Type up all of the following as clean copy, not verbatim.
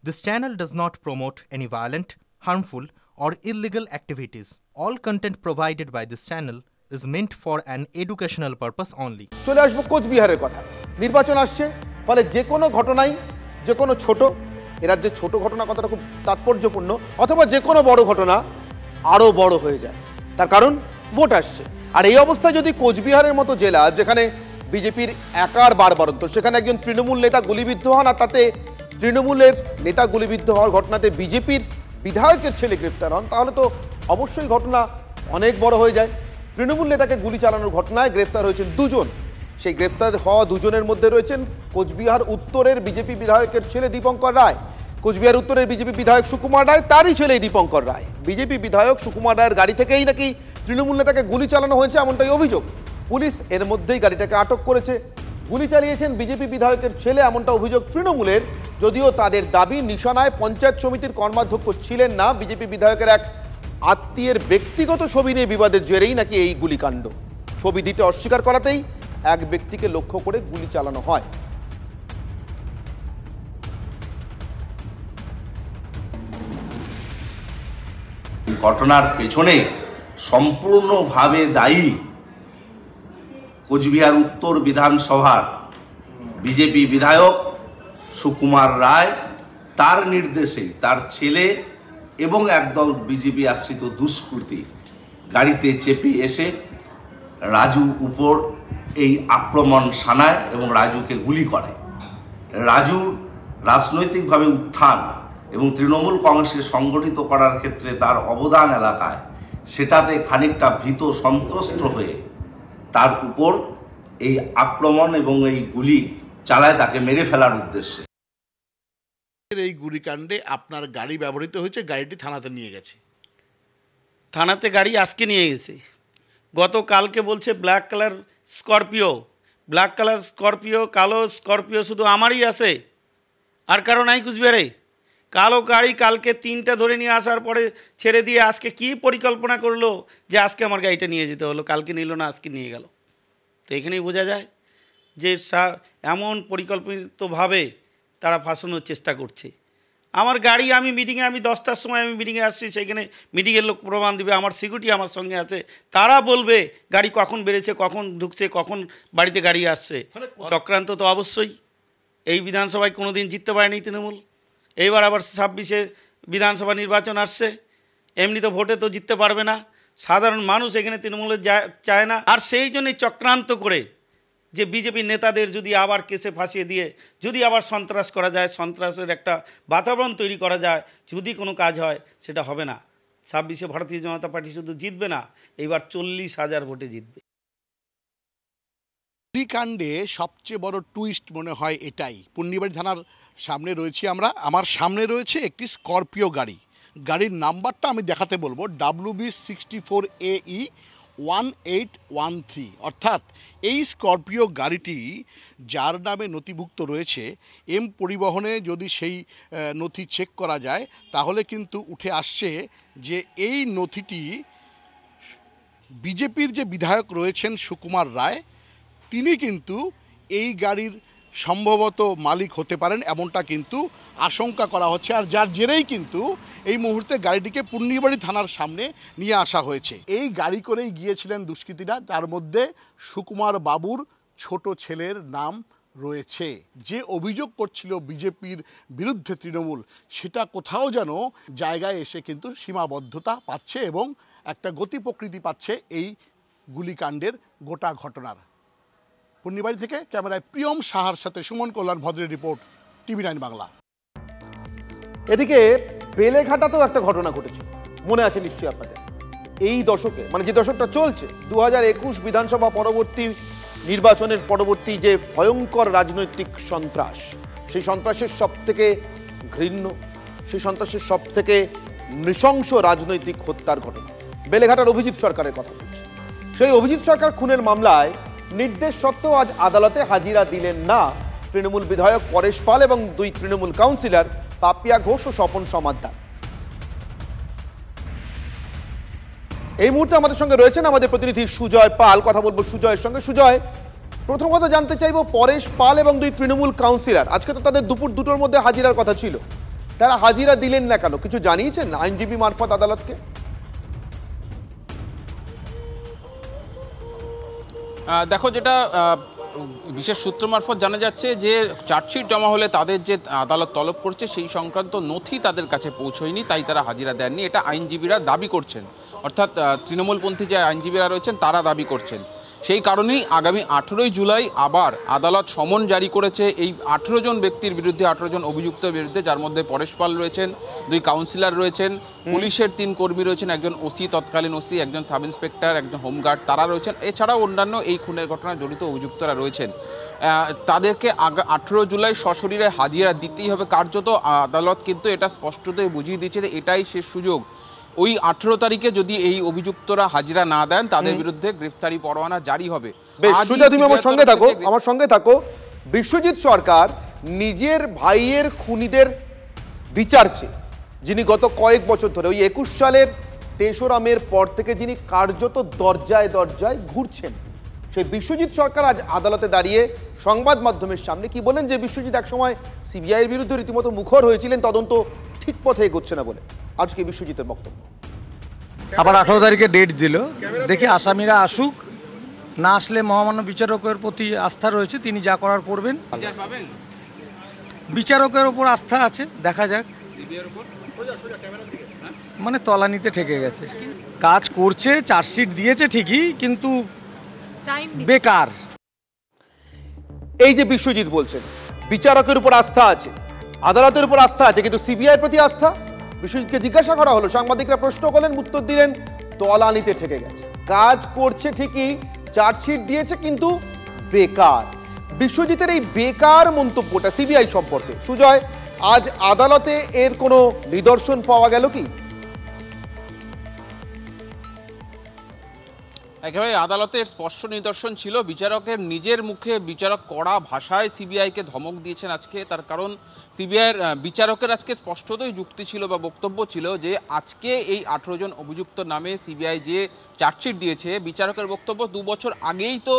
This channel does not promote any violent, harmful, or illegal activities. All content provided by this channel is meant for an educational purpose only. চলে আসবো কোচবিহারের কথা। নির্বাচন আসছে, ফলে যে কোনো ঘটনাই, যে কোনো ছোট, এ রাজ্যে ছোট ঘটনা কথাটা খুব তাৎপর্যপূর্ণ, অথবা যে কোনো বড় ঘটনা আরও বড় হয়ে যায়। তার কারণ ভোট আসছে। আর এই অবস্থায় যদি কোচবিহারের মতো জেলা, যেখানে বিজেপির একার বারবারন্ত, সেখানে একজন তৃণমূল নেতা গুলিবিদ্ধ হন, আর তাতে তৃণমূলের নেতা গুলিবিদ্ধ হওয়ার ঘটনাতে বিজেপির বিধায়কের ছেলে গ্রেফতার হন, তাহলে তো অবশ্যই ঘটনা অনেক বড় হয়ে যায়। তৃণমূল নেতাকে গুলি চালানোর ঘটনায় গ্রেফতার হয়েছেন দুজন। সেই গ্রেফতার হওয়া দুজনের মধ্যে রয়েছেন কোচবিহার উত্তরের বিজেপি বিধায়কের ছেলে দীপঙ্কর রায়। কোচবিহার উত্তরের বিজেপি বিধায়ক সুকুমার রায়, তারই ছেলে দীপঙ্কর রায়। বিজেপি বিধায়ক সুকুমার রায়ের গাড়ি থেকেই নাকি তৃণমূল নেতাকে গুলি চালানো হয়েছে, এমনটাই অভিযোগ। পুলিশ এর মধ্যেই গাড়িটাকে আটক করেছে। গুলি চালিয়েছেন বিজেপি বিধায়কের ছেলে, এমনটা অভিযোগ তৃণমূলের। যদিও তাদের দাবি, নিশানায় পঞ্চায়েত সমিতির কর্মাধ্যক্ষ ছিলেন না, বিজেপি বিধায়কের এক আত্মীয়ের ব্যক্তিগত ছবি নিয়ে বিবাদের জেরেই নাকি এই গুলিকাণ্ড। ছবি দিতে অস্বীকার করাতেই এক ব্যক্তিকে লক্ষ্য করে গুলি চালানো হয়। ঘটনার পেছনে সম্পূর্ণভাবে দায়ী কোচবিহার উত্তর বিধানসভার বিজেপি বিধায়ক সুকুমার রায়। তার নির্দেশে তার ছেলে এবং একদল বিজেপি আশ্রিত দুষ্কৃতী গাড়িতে চেপে এসে রাজু উপর এই আক্রমণ শানায় এবং রাজুকে গুলি করে। রাজুর রাজনৈতিকভাবে উত্থান এবং তৃণমূল কংগ্রেসকে সংগঠিত করার ক্ষেত্রে তার অবদান এলাকায়, সেটাতে খানিকটা ভীত সন্ত্রস্ত হয়ে তার উপর এই আক্রমণ এবং এই গুলি চালায়, তাকে মেরে ফেলার উদ্দেশ্যে। এই গুলিকাণ্ডে আপনার গাড়ি ব্যবহৃত হয়েছে, গাড়িটি থানাতে নিয়ে গেছে। থানাতে গাড়ি আজকে নিয়ে গেছে। গতকালকে বলছে black colour Scorpio, black colour Scorpio, কালো স্করপিও শুধু আমারই আছে, আর কারো নাই কুচবিহারে। কালো গাড়ি কালকে 3টা ধরে নিয়ে আসার পরে ছেড়ে দিয়ে আজকে কি পরিকল্পনা করলো যে আজকে আমার গাড়িটা নিয়ে যেতে হলো, কালকে নিল না আজকে নিয়ে গেল। তো এখানেই বোঝা যায় যে স্যার এমন পরিকল্পিতভাবে তারা ফাঁসানোর চেষ্টা করছে। আমার গাড়ি, আমি 10টার সময় আমি মিটিংয়ে আসছি, সেখানে মিটিংয়ের লোক প্রমাণ দেবে, আমার সিকিউরিটি আমার সঙ্গে আছে, তারা বলবে গাড়ি কখন বেড়েছে, কখন ঢুকছে, কখন বাড়িতে গাড়ি আসছে। চক্রান্ত তো অবশ্যই। এই বিধানসভায় কোনো দিন জিততে পারেনি তৃণমূল, এইবার আবার 26-এ বিধানসভা নির্বাচন আসছে, এমনি তো ভোটে তো জিততে পারবে না। সাধারণ মানুষ এখানে তৃণমূলের চায় না। আর সেই জন্যই চক্রান্ত করে যে বিজেপি নেতাদের যদি আবার কেসে ফাঁসিয়ে দিয়ে যদি আবার সন্ত্রাস করা যায়, সন্ত্রাসের একটা বাতাবরণ তৈরি করা যায়, যদি কোনো কাজ হয়, সেটা হবে না। 26-এ ভারতীয় জনতা পার্টি শুধু জিতবে না, এইবার 40,000 ভোটে জিতবে। গুলিকাণ্ডে সবচেয়ে বড় টুইস্ট মনে হয় এটাই। পুন্ডিবাড়ি থানার সামনে রয়েছি আমরা, আমার সামনে রয়েছে একটি স্করপিও গাড়ি। গাড়ির নাম্বারটা আমি দেখাতে বলবো, WB64AE 1813। অর্থাৎ এই স্করপিও গাড়িটি যার নামে নথিভুক্ত রয়েছে, এম পরিবহনে যদি সেই নথি চেক করা যায়, তাহলে কিন্তু উঠে আসছে যে এই নথিটি বিজেপির যে বিধায়ক রয়েছেন সুকুমার রায়, তিনি কিন্তু এই গাড়ির সম্ভবত মালিক হতে পারেন, এমনটা কিন্তু আশঙ্কা করা হচ্ছে। আর যার জেরেই কিন্তু এই মুহূর্তে গাড়িটিকে পুন্ডিবাড়ি থানার সামনে নিয়ে আসা হয়েছে। এই গাড়ি করেই গিয়েছিলেন দুষ্কৃতীরা, তার মধ্যে সুকুমার বাবুর ছোট ছেলের নাম রয়েছে। যে অভিযোগ করছিল বিজেপির বিরুদ্ধে তৃণমূল, সেটা কোথাও যেন জায়গায় এসে কিন্তু সীমাবদ্ধতা পাচ্ছে এবং একটা গতি প্রকৃতি পাচ্ছে এই গুলিকাণ্ডের গোটা ঘটনার। পুন্ডিবাড়ি থেকে ক্যামেরায় প্রিয়ম সাহার সাথে সুমন কল্যাণ ভদ্রের রিপোর্ট, TV9 বাংলা। এদিকে বেলেঘাটাতেও একটা ঘটনা ঘটেছে, মনে আছে নিশ্চয়ই আপনাদের। এই দশকে, মানে যে দশকটা চলছে, 2021 বিধানসভা পরবর্তী নির্বাচনের পরবর্তী যে ভয়ঙ্কর রাজনৈতিক সন্ত্রাস, সেই সন্ত্রাসের সব থেকে ঘৃণ্য, সেই সন্ত্রাসের সব থেকে নৃশংস রাজনৈতিক হত্যার ঘটনা বেলেঘাটার অভিজিৎ সরকারের কথা বলছি। সেই অভিজিৎ সরকার খুনের মামলায় নির্দেশ সত্ত্বেও আজ আদালতে হাজিরা দিলেন না তৃণমূল বিধায়ক পরেশ পাল এবং 2 তৃণমূল কাউন্সিলর পাপিয়া ঘোষ ও স্বপন সমাদ্দার। এই মুহূর্তে আমাদের সঙ্গে রয়েছেন আমাদের প্রতিনিধি সুজয় পাল। কথা বলবো সুজয়ের সঙ্গে। সুজয়, প্রথম কথা জানতে চাইবো, পরেশ পাল এবং 2 তৃণমূল কাউন্সিলর, আজকে তো তাদের দুপুর 2টোর মধ্যে হাজিরার কথা ছিল, তারা হাজিরা দিলেন না কেন? কিছু জানিয়েছেন আইনজীবী মারফত আদালতকে? দেখো, যেটা বিশেষ সূত্র মারফত জানা যাচ্ছে যে চার্জশিট জমা হলে তাদের যে আদালত তলব করছে সেই সংক্রান্ত নথি তাদের কাছে পৌঁছয়নি, তাই তারা হাজিরা দেননি, এটা আইনজীবীরা দাবি করছেন। অর্থাৎ তৃণমূলপন্থী যে আইনজীবীরা রয়েছেন তারা দাবি করছেন। সেই কারণেই আগামী 18 জুলাই আবার আদালত সমন জারি করেছে এই 18 জন ব্যক্তির বিরুদ্ধে, 18 জন অভিযুক্তের বিরুদ্ধে, যার মধ্যে পরেশ পাল রয়েছেন, 2 কাউন্সিলর রয়েছেন, পুলিশের 3 কর্মী রয়েছেন, একজন ওসি, তৎকালীন ওসি, একজন সাব ইন্সপেক্টর, একজন হোমগার্ড, তারা রয়েছেন। এছাড়াও অন্যান্য এই খুনের ঘটনায় জড়িত অভিযুক্তরা রয়েছেন। তাদেরকে 18 জুলাই সশরীরে হাজিরা দিতেই হবে। কার্যত আদালত কিন্তু এটা স্পষ্টতই বুঝিয়ে দিচ্ছে যে এটাই শেষ সুযোগ। ওই 18 তারিখে যদি এই অভিযুক্তরা হাজিরা না দেন তাদের বিরুদ্ধে গ্রেফতারি পরোয়ানা জারি হবে। তুমি আমার সঙ্গে থাকো। বিশ্বজিৎ সরকার নিজের ভাইয়ের খুনিদের বিচার চেয়ে, যিনি গত কয়েক বছর ধরে ওই 21 সালের 3রা মের পর থেকে যিনি কার্যত দরজায় দরজায় ঘুরছেন, সেই বিশ্বজিৎ সরকার আজ আদালতে দাঁড়িয়ে সংবাদ মাধ্যমের সামনে কি বলেন যে বিশ্বজিৎ একসময় সিবিআইয়ের বিরুদ্ধে রীতিমতো মুখর হয়েছিলেন তদন্ত ঠিক পথে এগোচ্ছে না বলে। আজকে বিশ্বজিতের বক্তব্য। আবার 18 তারিখে ডেট দিল, দেখি আসামিরা আসুক, না আসলে মহামান্য বিচারকের প্রতি আস্থা রয়েছে, তিনি যা করার করবেন। বিচারকের ওপর আস্থা আছে, দেখা যাক। মানে তলানিতে ঠেকে গেছে, কাজ করছে, চার্জশিট দিয়েছে ঠিকই, কিন্তু বেকার। এই যে বিশ্বজিৎ বলছেন বিচারকের উপর আস্থা আছে, আদালতের উপর আস্থা আছে, কিন্তু সিবিআইয়ের প্রতি আস্থা। বিশ্বজিৎকে জিজ্ঞাসা করা হলো, সাংবাদিকরা প্রশ্ন করলেন, উত্তর দিলেন তলানিতে ঠেকে গেছে, কাজ করছে ঠিকই, চার্জশিট দিয়েছে, কিন্তু বেকার। বিশ্বজিতের এই বেকার মন্তব্যটা সিবিআই সম্পর্কে, সুজয়, আজ আদালতে এর কোনো নিদর্শন পাওয়া গেল কি? একেবারে আদালতের স্পষ্ট নিদর্শন ছিল। বিচারকের নিজের মুখে বিচারক কড়া ভাষায় সিবিআইকে ধমক দিয়েছেন আজকে। তার কারণ সিবিআইয়ের বিচারকের আজকে স্পষ্টতই যুক্তি ছিল বা বক্তব্য ছিল যে আজকে এই 18 জন অভিযুক্ত নামে সিবিআই যে চার্জশিট দিয়েছে, বিচারকের বক্তব্য 2 বছর আগেই তো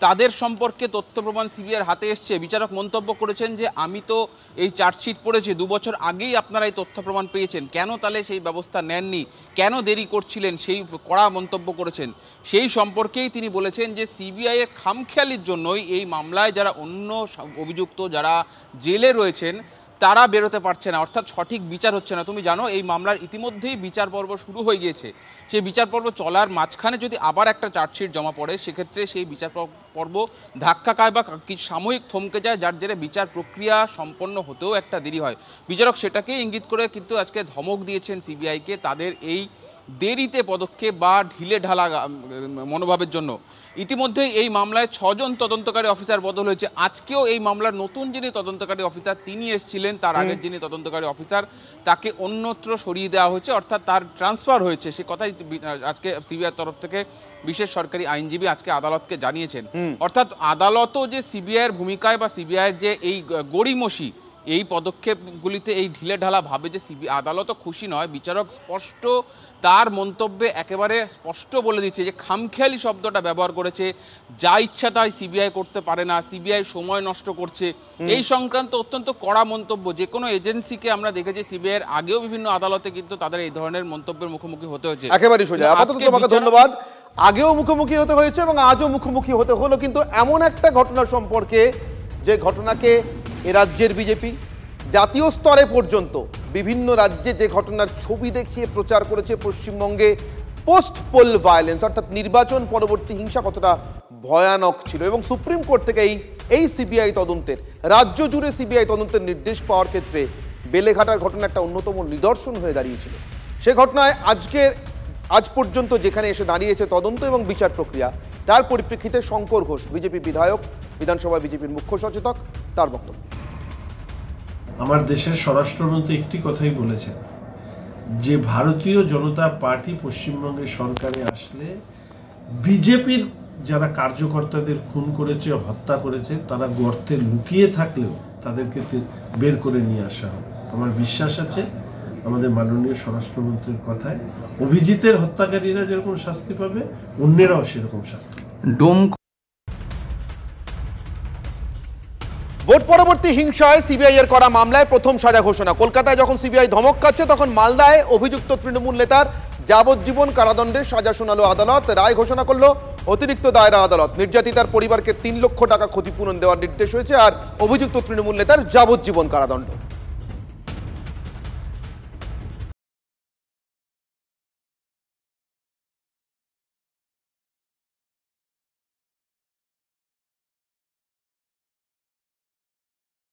তাদের সম্পর্কে তথ্য প্রমাণ সিবিআইয়ের হাতে এসছে। বিচারক মন্তব্য করেছেন যে আমি তো এই চার্জশিট পড়েছি, 2 বছর আগেই আপনারা এই তথ্য প্রমাণ পেয়েছেন, কেন তাহলে সেই ব্যবস্থা নেননি, কেন দেরি করছিলেন, সেই কড়া মন্তব্য করেছেন। সেই সম্পর্কেই তিনি বলেছেন যে সিবিআইয়ের খামখেয়ালির জন্যই এই মামলায় যারা অন্য অভিযুক্ত, যারা জেলে রয়েছেন, তারা বেরোতে পারছে না, অর্থাৎ সঠিক বিচার হচ্ছে না। তুমি জানো এই মামলার ইতিমধ্যেই বিচার পর্ব শুরু হয়ে গিয়েছে। সেই বিচার পর্ব চলার মাঝখানে যদি আবার একটা চার্জশিট জমা পড়ে, সেক্ষেত্রে সেই বিচার পর্ব ধাক্কা খায় বা কিছু সাময়িক থমকে যায়, যার জেরে বিচার প্রক্রিয়া সম্পন্ন হতেও একটা দেরি হয়। বিচারক সেটাকেই ইঙ্গিত করে কিন্তু আজকে ধমক দিয়েছেন সিবিআইকে তাদের এই দেরিতে পদক্ষেপ বা ঢিলে ঢালা মনোভাবের জন্য। ইতিমধ্যেই এই মামলায় 6 জন তদন্তকারী অফিসার বদল হয়েছে। আজকেও এই মামলার নতুন যিনি তদন্তকারী অফিসার তিনি এসেছিলেন, তার আগের যিনি তদন্তকারী অফিসার তাকে অন্যত্র সরিয়ে দেওয়া হয়েছে, অর্থাৎ তার ট্রান্সফার হয়েছে। সে কথাই আজকে সিবিআইয়ের তরফ থেকে বিশেষ সরকারি আইনজীবী আজকে আদালতকে জানিয়েছেন। অর্থাৎ আদালতও যে সিবিআইয়ের ভূমিকায় বা সিবিআইয়ের যে এই গড়িমসি, এই পদক্ষেপগুলিতে এই ঢিলে ঢালা ভাবে যে আদালতও খুশি নয়। বিচারক স্পষ্ট তার মন্তব্যে একেবারে স্পষ্ট বলে দিচ্ছে যে খামখেয়ালি শব্দটা ব্যবহার করেছে, যা ইচ্ছা তাই সিবিআই করতে পারে না, সিবিআই সময় নষ্ট করছে, এই সংক্রান্ত অত্যন্ত কড়া মন্তব্য। যে কোনো এজেন্সিকে আমরা দেখেছি সিবিআইয়ের আগেও বিভিন্ন আদালতে কিন্তু তাদের এই ধরনের মন্তব্যের মুখোমুখি হতে হয়েছে। একেবারেই সোজা। আপাতত তোমাকে ধন্যবাদ। আগেও মুখোমুখি হতে হয়েছে এবং আজও মুখোমুখি হতে হলো, কিন্তু এমন একটা ঘটনা সম্পর্কে যে ঘটনাকে এ রাজ্যের বিজেপি জাতীয় স্তরে পর্যন্ত বিভিন্ন রাজ্যে যে ঘটনার ছবি দেখিয়ে প্রচার করেছে পশ্চিমবঙ্গে পোস্ট পোল ভায়োলেন্স, অর্থাৎ নির্বাচন পরবর্তী হিংসা কতটা ভয়ানক ছিল, এবং সুপ্রিম কোর্ট থেকে এই সিবিআই তদন্তের, রাজ্য জুড়ে সিবিআই তদন্তের নির্দেশ পাওয়ার ক্ষেত্রে বেলেঘাটার ঘটনা একটা অন্যতম নিদর্শন হয়ে দাঁড়িয়েছিল। সে ঘটনায় আজ পর্যন্ত যেখানে এসে দাঁড়িয়েছে তদন্ত এবং বিচার প্রক্রিয়া, তার পরিপ্রেক্ষিতে শঙ্কর ঘোষ, বিজেপি বিধায়ক, বিধানসভা বিজেপির মুখ্য সচেতক, তার বক্তব্য। আমার দেশের স্বরাষ্ট্রমন্ত্রী একটি কথাই বলেছেন যে ভারতীয় জনতা পার্টি পশ্চিমবঙ্গে সরকারে আসলে বিজেপির যারা কার্যকর্তাদের খুন করেছে, হত্যা করেছে, তারা গর্তে লুকিয়ে থাকলেও তাদেরকে বের করে নিয়ে আসা হবে। আমার বিশ্বাস আছে আমাদের মাননীয় স্বরাষ্ট্রমন্ত্রীর কথায় অভিজিতের হত্যাকারীরা যেরকম শাস্তি পাবে, অন্যেরাও সেরকম শাস্তি পাবে। ভোট পরবর্তী হিংসায় সিবিআই এর করা মামলায় প্রথম সাজা ঘোষণা। কলকাতায় যখন সিবিআই ধমক খাচ্ছে তখন মালদায় অভিযুক্ত তৃণমূল নেতার যাবজ্জীবন কারাদণ্ডের সাজা শোনালো আদালত। রায় ঘোষণা করলো অতিরিক্ত দায়রা আদালত। নির্যাতিতার পরিবারকে 3 লক্ষ টাকা ক্ষতিপূরণ দেওয়ার নির্দেশ হয়েছে আর অভিযুক্ত তৃণমূল নেতার যাবজ্জীবন কারাদণ্ড।